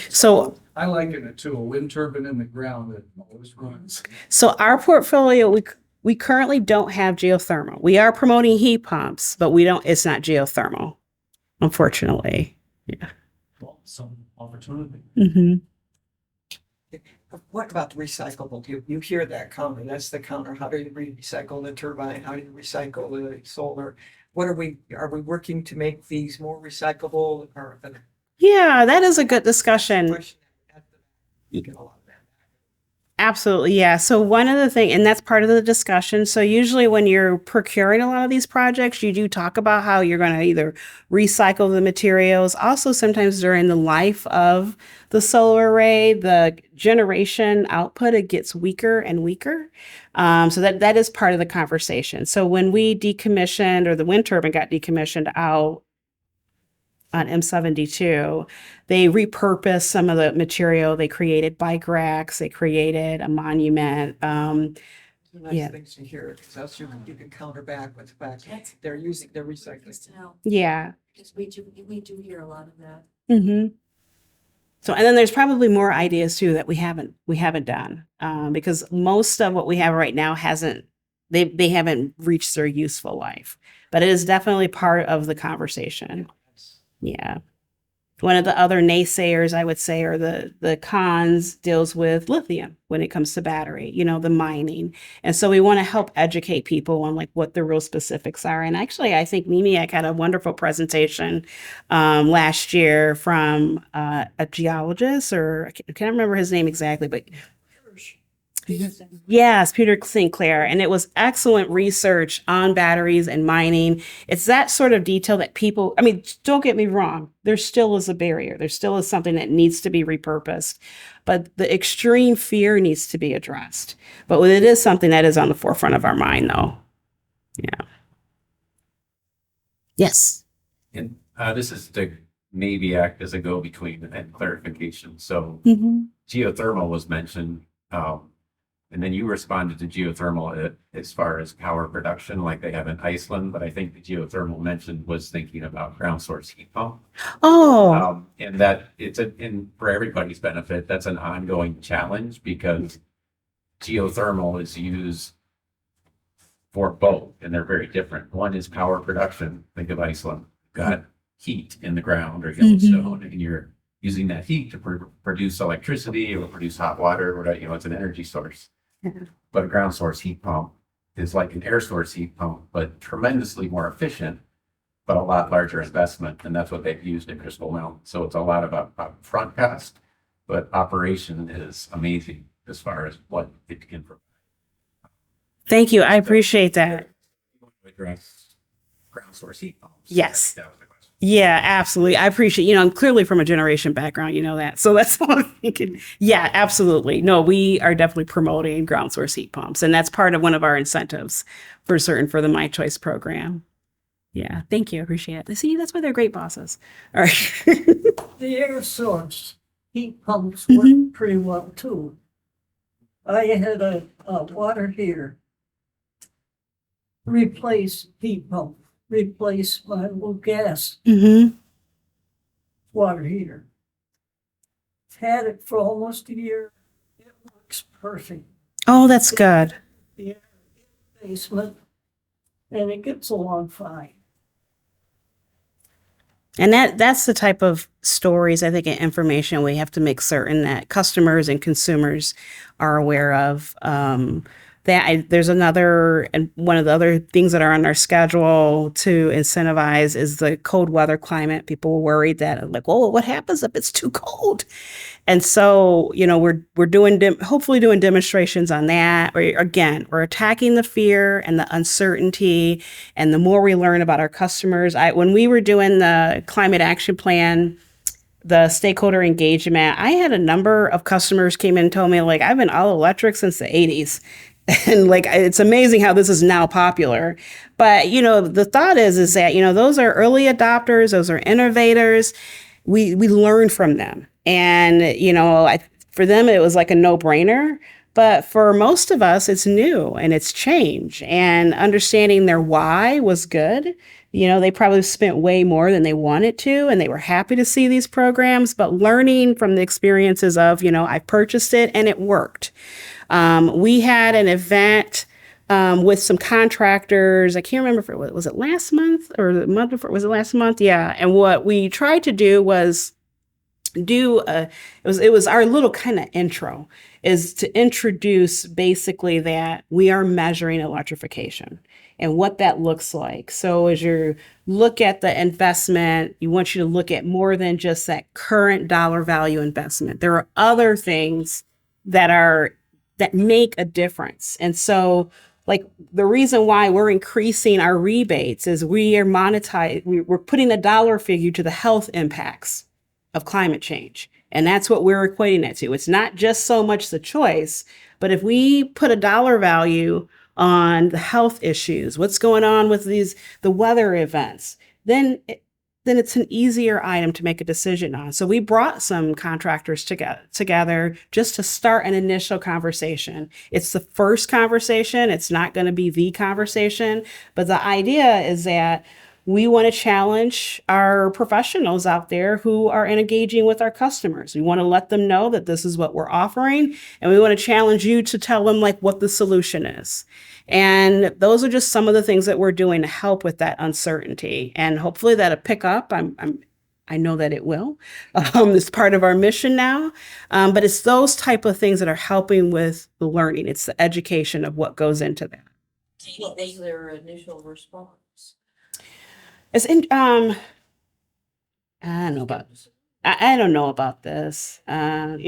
So I liken it to a wind turbine in the ground that always runs. So our portfolio, we currently don't have geothermal. We are promoting heat pumps, but it's not geothermal, unfortunately. Yeah. Well, some opportunity. What about the recyclable? You hear that counter, that's the counter. How do you recycle the turbine? How do you recycle the solar? Are we working to make these more recyclable or? Yeah, that is a good discussion. Question at the- You get a lot of that. Absolutely. Yeah. So one of the things, and that's part of the discussion. So usually when you're procuring a lot of these projects, you do talk about how you're going to either recycle the materials. Also, sometimes during the life of the solar array, the generation output, it gets weaker and weaker. So that is part of the conversation. So when we decommissioned, or the wind turbine got decommissioned out on M72, they repurposed some of the material. They created bike racks. They created a monument. Nice Yeah. things to hear, because that's you can counter back with the fact that they're recycling. Yeah. Because we do hear a lot of that. So, and then there's probably more ideas too that we haven't done, because most of what we have right now they haven't reached their useful life, but it is definitely part of the conversation. Yeah. One of the other naysayers, I would say, or the cons, deals with lithium when it comes to battery, the mining. And so we want to help educate people on like what the real specifics are. And actually, I think MEMIAC had a wonderful presentation last year from a geologist, or I can't remember his name exactly, but yes, Peter Sinclair. And it was excellent research on batteries and mining. It's that sort of detail that people, don't get me wrong, there still is a barrier. There still is something that needs to be repurposed, but the extreme fear needs to be addressed. But it is something that is on the forefront of our mind, though. Yeah. Yes. And this is to maybe act as a go-between and clarification. So geothermal was mentioned, and then you responded to geothermal as far as power production, like they have in Iceland. But I think the geothermal mentioned was thinking about ground source heat pump. Oh. And that for everybody's benefit, that's an ongoing challenge, because geothermal is used for both, and they're very different. One is power production. Think of Iceland. Got heat in the ground, or Yellowstone, and you're using that heat to produce electricity or produce hot water, or, it's an energy source. But a ground source heat pump is like an air source heat pump, but tremendously more efficient, but a lot larger investment. And that's what they've used in Crystal Mountain. So it's a lot of upfront cost, but operation is amazing as far as what it can provide. Thank you. I appreciate that. Address ground source heat pumps. Yes. That was the question. Yeah, absolutely. I appreciate, I'm clearly from a generation background, that. So that's all I'm thinking. Yeah, absolutely. No, we are definitely promoting ground source heat pumps. And that's part of one of our incentives for the My Choice program. Yeah, thank you. I appreciate it. See, that's why they're great bosses. All right. The air source heat pumps work pretty well too. I had a water heater replace heat pump, replace my little gas Mm-hmm. water heater. Had it for almost a year. It works perfect. Oh, that's good. The air in the basement, and it gets along fine. And that's the type of stories, I think, and information we have to make certain that customers and consumers are aware of. There's another, and one of the other things that are on our schedule to incentivize is the cold weather climate. People were worried that, like, well, what happens if it's too cold? And so, we're doing, hopefully doing demonstrations on that. We're attacking the fear and the uncertainty. And the more we learn about our customers, when we were doing the climate action plan, the stakeholder engagement, I had a number of customers came in and told me, like, I've been all electric since the 80s. And like, it's amazing how this is now popular. But, the thought is that, those are early adopters, those are innovators. We learn from them. And, for them, it was like a no-brainer. But for most of us, it's new and it's change. And understanding their why was good. They probably spent way more than they wanted to, and they were happy to see these programs. But learning from the experiences of, I purchased it and it worked. We had an event with some contractors. I can't remember if it was it last month or the month before. Was it last month? Yeah. And what we tried to do was it was our little kind of intro, is to introduce basically that we are measuring electrification and what that looks like. So as you look at the investment, we want you to look at more than just that current dollar value investment. There are other things that make a difference. And so, like, the reason why we're increasing our rebates is we're putting a dollar figure to the health impacts of climate change. And that's what we're equating it to. It's not just so much the choice, but if we put a dollar value on the health issues, what's going on with the weather events, then it's an easier item to make a decision on. So we brought some contractors together just to start an initial conversation. It's the first conversation. It's not going to be the conversation, but the idea is that we want to challenge our professionals out there who are engaging with our customers. We want to let them know that this is what we're offering, and we want to challenge you to tell them, like, what the solution is. And those are just some of the things that we're doing to help with that uncertainty, and hopefully that'll pick up. I know that it will. It's part of our mission now, but it's those type of things that are helping with the learning. It's the education of what goes into that. What was their initial response? It's in, I don't know about I don't know about this. I'm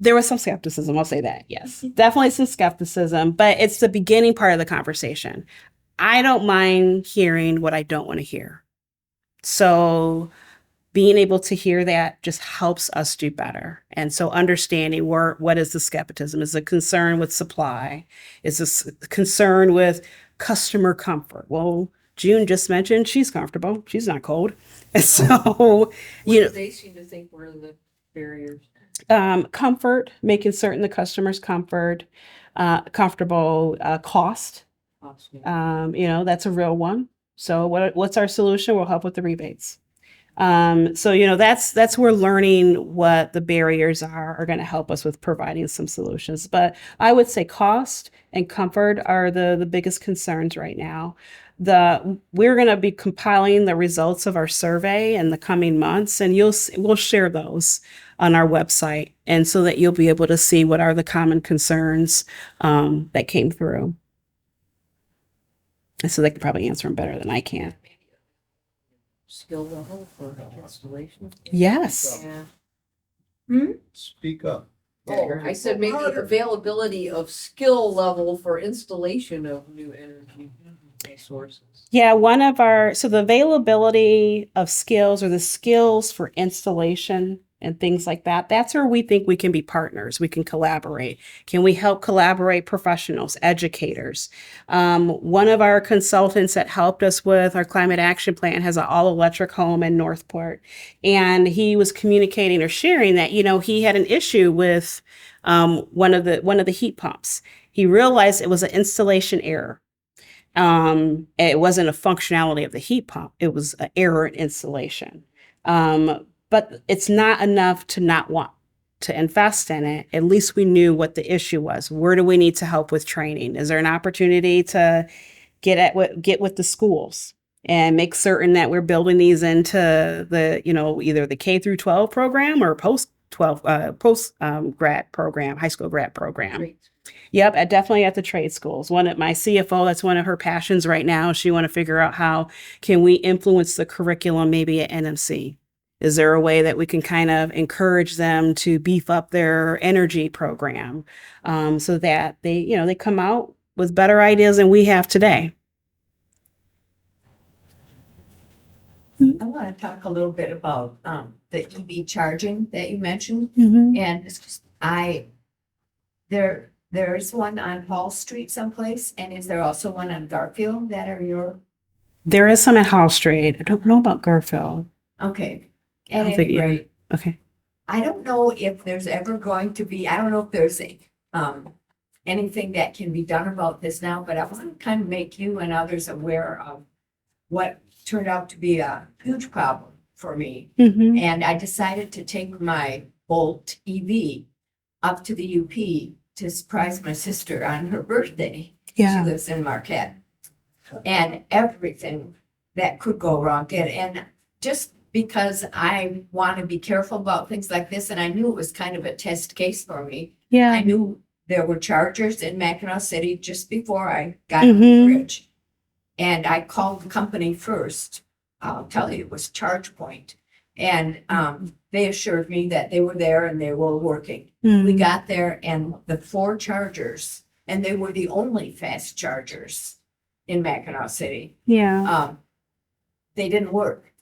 there was some skepticism. I'll say that. Yes, definitely some skepticism, but it's the beginning part of the conversation. I don't mind hearing what I don't want to hear. So being able to hear that just helps us do better. And so understanding what is the skepticism? Is it concern with supply? Is this concern with customer comfort? Well, June just mentioned she's comfortable. She's not cold. And so, They seem to think were the barriers. Comfort, making certain the customer's comfortable, cost. That's a real one. So what's our solution? We'll help with the rebates. That's we're learning what the barriers are going to help us with providing some solutions. But I would say cost and comfort are the biggest concerns right now. we're going to be compiling the results of our survey in the coming months, and we'll share those on our website, and so that you'll be able to see what are the common concerns that came through. And so they can probably answer them better than I can. Skill level for installation? Yes. Yeah. Speak up. Oh, I said maybe availability of skill level for installation of new energy sources. Yeah, so the availability of skills or the skills for installation and things like that, that's where we think we can be partners. We can collaborate. Can we help collaborate professionals, educators? One of our consultants that helped us with our climate action plan has an all-electric home in Northport. And he was communicating or sharing that, he had an issue with one of the heat pumps. He realized it was an installation error. It wasn't a functionality of the heat pump. It was an error in installation. But it's not enough to not want to invest in it. At least we knew what the issue was. Where do we need to help with training? Is there an opportunity to get with the schools and make certain that we're building these into the, either the K through 12 program or post grad program, high school grad program. Great. Yep, definitely at the trade schools. My CFO, that's one of her passions right now. She want to figure out how can we influence the curriculum maybe at NMC. Is there a way that we can kind of encourage them to beef up their energy program so that they come out with better ideas than we have today? I want to talk a little bit about the EV charging that you mentioned, Mm-hmm. and it's just, there's one on Hall Street someplace, and is there also one on Garfield that are your? There is some at Hall Street. I don't know about Garfield. Okay. I At don't think- any rate, Okay. I don't know if there's ever going to be, I don't know if there's anything that can be done about this now, but I want to kind of make you and others aware of what turned out to be a huge problem for me. Mm-hmm. And I decided to take my Bolt EV up to the UP to surprise my sister on her birthday. Yeah. She lives in Marquette. And everything that could go wrong did. And just because I want to be careful about things like this, and I knew it was kind of a test case for me. Yeah. I knew there were chargers in Mackinac City just before I got on the Mhm. bridge. And I called the company first. I'll tell you, it was ChargePoint. And they assured me that they were there and they were working. We got there and the 4 chargers, and they were the only fast chargers in Mackinac City. Yeah. They didn't work.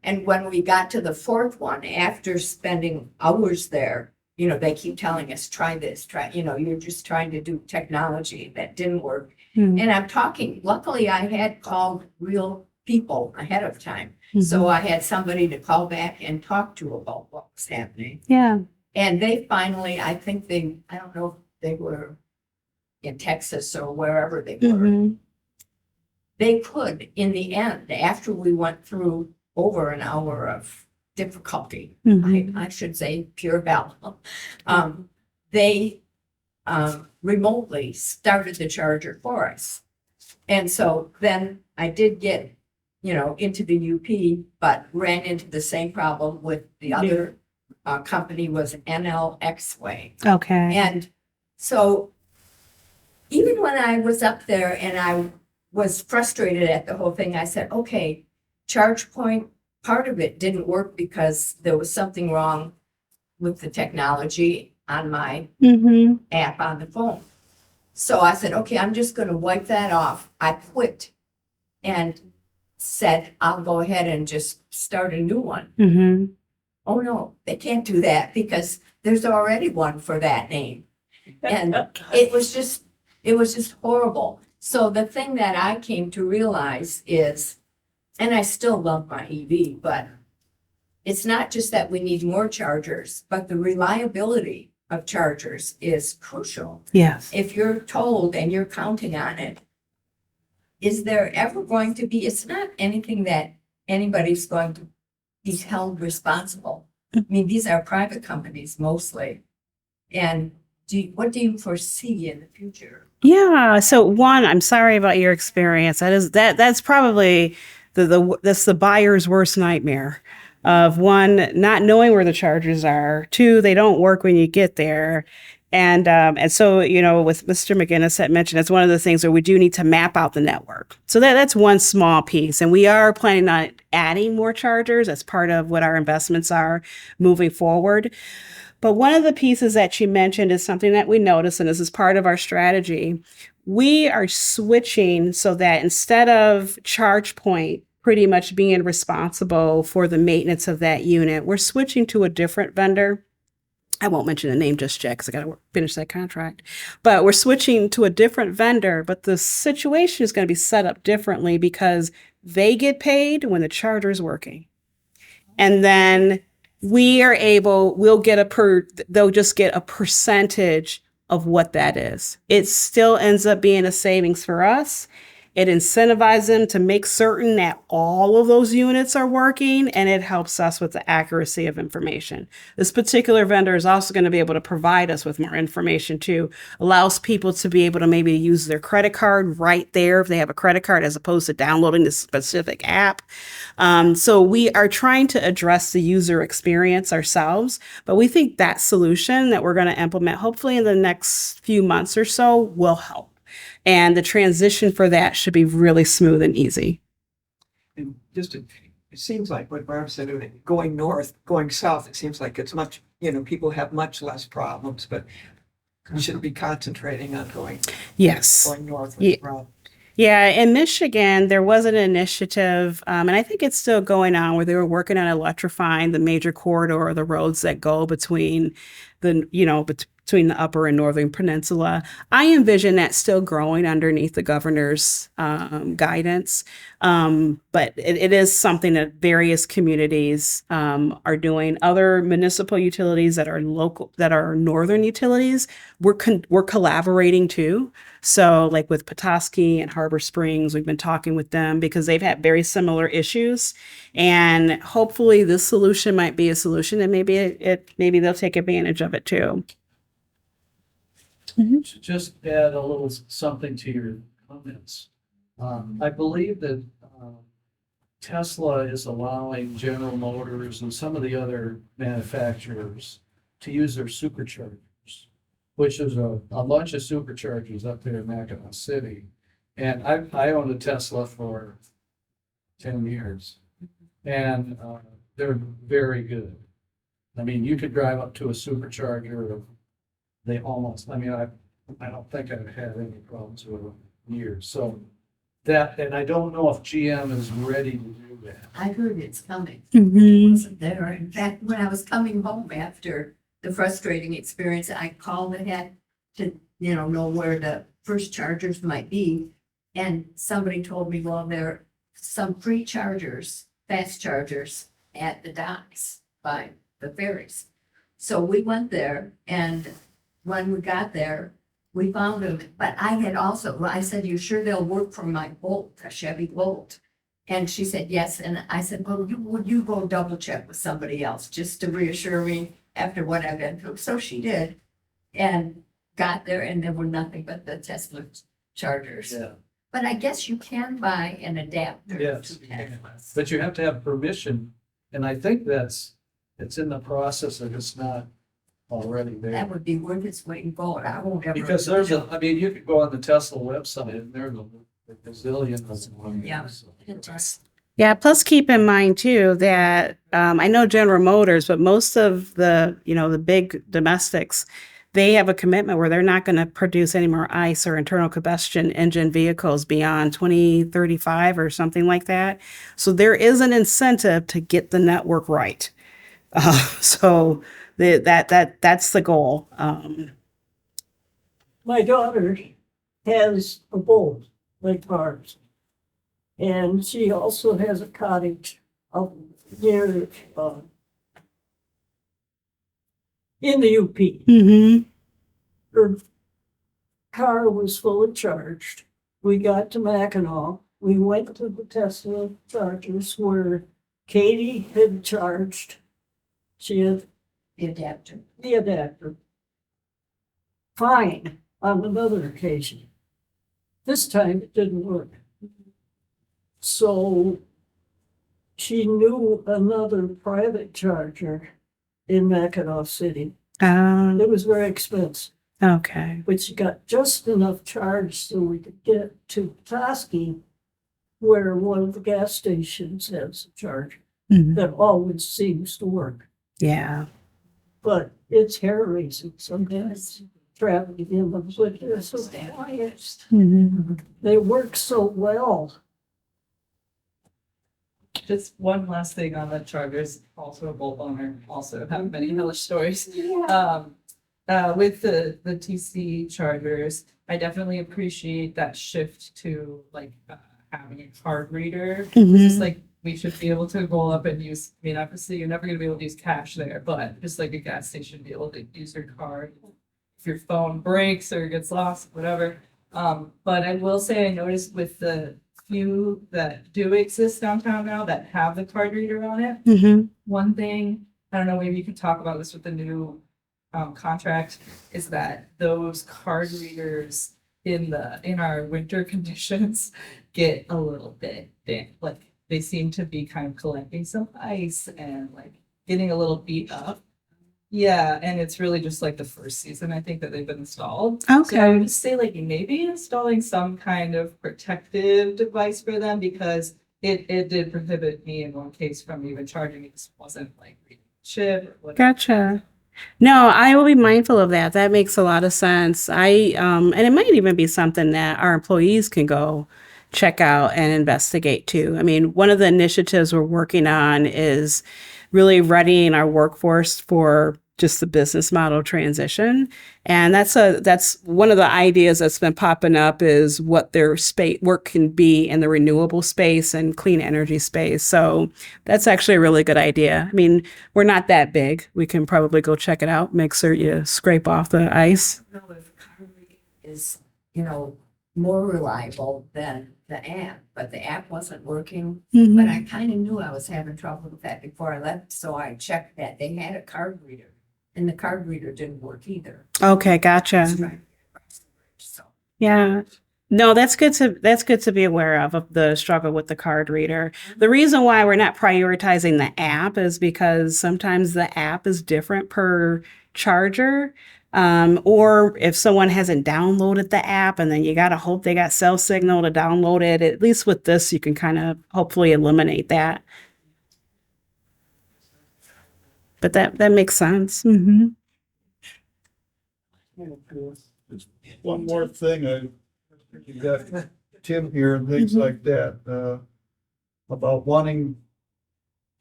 And when we got to the 4th one, after spending hours there, they keep telling us, try this, you're just trying to do technology that didn't work. Mm. And I'm talking, luckily I had called real people ahead of time. Mm-hmm. So I had somebody to call back and talk to about what was happening. Yeah. And they finally, I don't know if they were in Texas or wherever they were. Mm-hmm. They could, in the end, after we went through over an hour of difficulty, Mhm. I should say pure hell, they remotely started the charger for us. And so then I did get, into the UP, but ran into the same problem with the other company was NLX Way. Okay. And so even when I was up there and I was frustrated at the whole thing, I said, okay, ChargePoint, part of it didn't work because there was something wrong with the technology on my Mm-hmm. app on the phone. So I said, okay, I'm just going to wipe that off. I quit and said, I'll go ahead and just start a new one. Mm-hmm. Oh, no, they can't do that because there's already one for that name. And it was just horrible. So the thing that I came to realize is, and I still love my EV, but it's not just that we need more chargers, but the reliability of chargers is crucial. Yes. If you're told and you're counting on it, is there ever going to be, it's not anything that anybody's going to be held responsible. I mean, these are private companies mostly. And what do you foresee in the future? Yeah. So one, I'm sorry about your experience. That's probably that's the buyer's worst nightmare of one, not knowing where the chargers are. Two, they don't work when you get there. And so, with Mr. McGinnis had mentioned, it's one of the things where we do need to map out the network. So that's one small piece. And we are planning on adding more chargers as part of what our investments are moving forward. But one of the pieces that you mentioned is something that we noticed, and this is part of our strategy. We are switching so that instead of ChargePoint pretty much being responsible for the maintenance of that unit, we're switching to a different vendor. I won't mention the name just yet because I got to finish that contract. But we're switching to a different vendor, but the situation is going to be set up differently because they get paid when the charger is working. And then they'll just get a percentage of what that is. It still ends up being a savings for us. It incentivizes them to make certain that all of those units are working, and it helps us with the accuracy of information. This particular vendor is also going to be able to provide us with more information too. Allows people to be able to maybe use their credit card right there if they have a credit card, as opposed to downloading this specific app. So we are trying to address the user experience ourselves, but we think that solution that we're going to implement hopefully in the next few months or so will help. And the transition for that should be really smooth and easy. And just, it seems like what Barb said, going north, going south, it seems like it's much, people have much less problems, but we should be concentrating on going north with the problem. Yeah, in Michigan, there was an initiative, and I think it's still going on, where they were working on electrifying the major corridor of the roads that go between between the upper and northern peninsula. I envision that still growing underneath the governor's guidance, but it is something that various communities are doing. Other municipal utilities that are local, that are northern utilities, we're collaborating too. So like with Petoskey and Harbor Springs, we've been talking with them because they've had very similar issues. And hopefully this solution might be a solution, and maybe they'll take advantage of it too. To just add a little something to your comments. I believe that Tesla is allowing General Motors and some of the other manufacturers to use their superchargers, which is a bunch of superchargers up there in Mackinac City. And I owned a Tesla for 10 years, and they're very good. I mean, you could drive up to a supercharger. I don't think I've had any problems with them in years. So and I don't know if GM is ready to do that. I heard it's coming. Mm-hmm. It wasn't there. In fact, when I was coming home after the frustrating experience, I called ahead to, know where the first chargers might be. And somebody told me, well, there are some free chargers, fast chargers at the docks by the ferries. So we went there, and when we got there, we found them. But I said, you sure they'll work for my Bolt, a Chevy Bolt? And she said, yes. And I said, well, would you go double check with somebody else just to reassure me after what I've been through? So she did, and got there, and there were nothing but the Tesla chargers. Yeah. But I guess you can buy an adapter. Yes, to Tesla. but you have to have permission, and I think it's in the process of it's not already there. That would be worth its weight in gold. I won't ever. Because you could go on the Tesla website and there's a gazillion of them. Yeah. So. Yeah, plus keep in mind too that I know General Motors, but most of the big domestics, they have a commitment where they're not going to produce any more ICE or internal combustion engine vehicles beyond 2035 or something like that. So there is an incentive to get the network right. So that's the goal. My daughter has a Bolt like ours, and she also has a cottage up near in the UP. Mm-hmm. Her car was fully charged. We got to Mackinac. We went to the Tesla chargers where Katie had charged. She had The adapter. the adapter. fine on another occasion. This time it didn't work. So she knew another private charger in Mackinac City. It was very expensive, Okay. but she got just enough charge so we could get to Petoskey, where one of the gas stations has a charger Mhm. that always seems to work. Yeah. But it's hair raising sometimes traveling in them, but they're so quiet. Mhm. They work so well. Just one last thing on the chargers, also a Bolt owner, also have many hellish stories. With the TC chargers, I definitely appreciate that shift to like having a card reader. Mhm. Just like we should be able to roll up and use, I mean, obviously you're never gonna be able to use cash there, but just like a gas station, be able to use your card. If your phone breaks or gets lost, whatever. But I will say I noticed with the few that do exist downtown now that have the card reader on it, Mhm. one thing, I don't know, maybe you could talk about this with the new contract, is that those card readers in our winter conditions get a little bit damp. Like they seem to be kind of collecting some ice and like getting a little beat up. Yeah, and it's really just like the first season I think that they've been installed. So I would just say like maybe installing some kind of protective device for them, because it did prohibit me in one case from even charging. It just wasn't like reading the chip or whatever. Gotcha. No, I will be mindful of that. That makes a lot of sense. And it might even be something that our employees can go check out and investigate too. I mean, one of the initiatives we're working on is really readying our workforce for just the business model transition. And that's one of the ideas that's been popping up, is what their work can be in the renewable space and clean energy space. So that's actually a really good idea. I mean, we're not that big. We can probably go check it out, make sure you scrape off the ice. I don't know if card reading is, more reliable than the app, but the app wasn't working. Mhm. But I kind of knew I was having trouble with that before I left, so I checked that. They had a card reader, and the card reader didn't work either. Okay, gotcha. So Yeah. No, that's good to be aware of the struggle with the card reader. The reason why we're not prioritizing the app is because sometimes the app is different per charger. Or if someone hasn't downloaded the app, and then you got to hope they got cell signal to download it. At least with this, you can kind of hopefully eliminate that. But that makes sense. Mm-hmm. Just one more thing, you got Tim here and things like that, about wanting,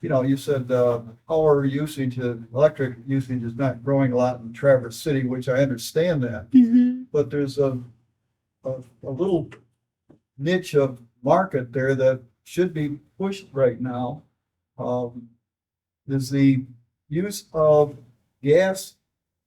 you said, power usage, electric usage is not growing a lot in Traverse City, which I understand that. Mm-hmm. But there's a little niche of market there that should be pushed right now. Is the use of gas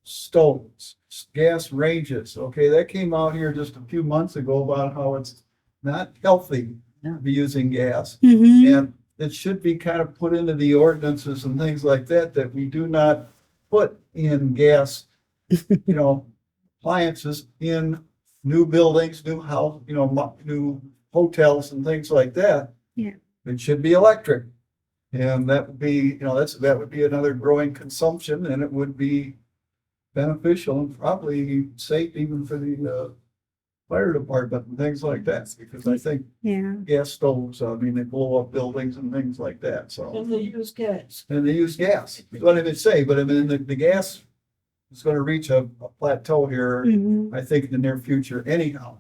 stoves, gas ranges. Okay, that came out here just a few months ago about how it's not healthy to be using gas. Mm-hmm. And it should be kind of put into the ordinances and things like that, that we do not put in gas, appliances in new buildings, new house, new hotels and things like that. Yeah. It should be electric. And that would be, that would be another growing consumption, and it would be beneficial and probably safe even for the fire department and things like that, because I think gas stoves, they blow up buildings and things like that, so. And they use gas. And they use gas, what did it say? But the gas is gonna reach a plateau here, I think in the near future anyhow.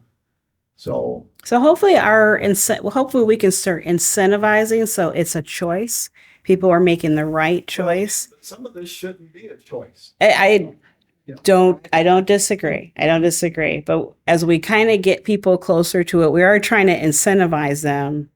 So hopefully hopefully we can start incentivizing so it's a choice. People are making the right choice. But some of this shouldn't be a choice. I don't disagree. But as we kind of get people closer to it, we are trying to incentivize them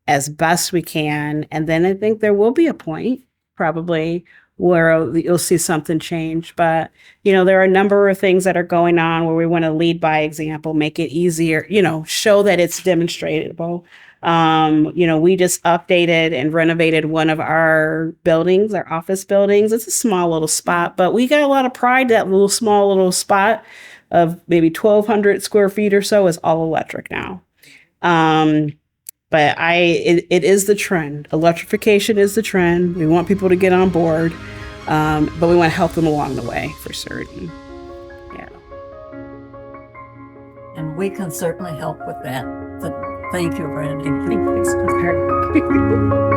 as best we can. And then I think there will be a point probably where you'll see something change. But, there are a number of things that are going on where we want to lead by example, make it easier, show that it's demonstratable. We just updated and renovated one of our buildings, our office buildings. It's a small little spot, but we got a lot of pride, that small little spot. of maybe 1,200 square feet or so is all electric now. But it is the trend. Electrification is the trend. We want people to get on board, but we want to help them along the way for certain. Yeah. And we can certainly help with that. But thank you, Brandie. Thank you.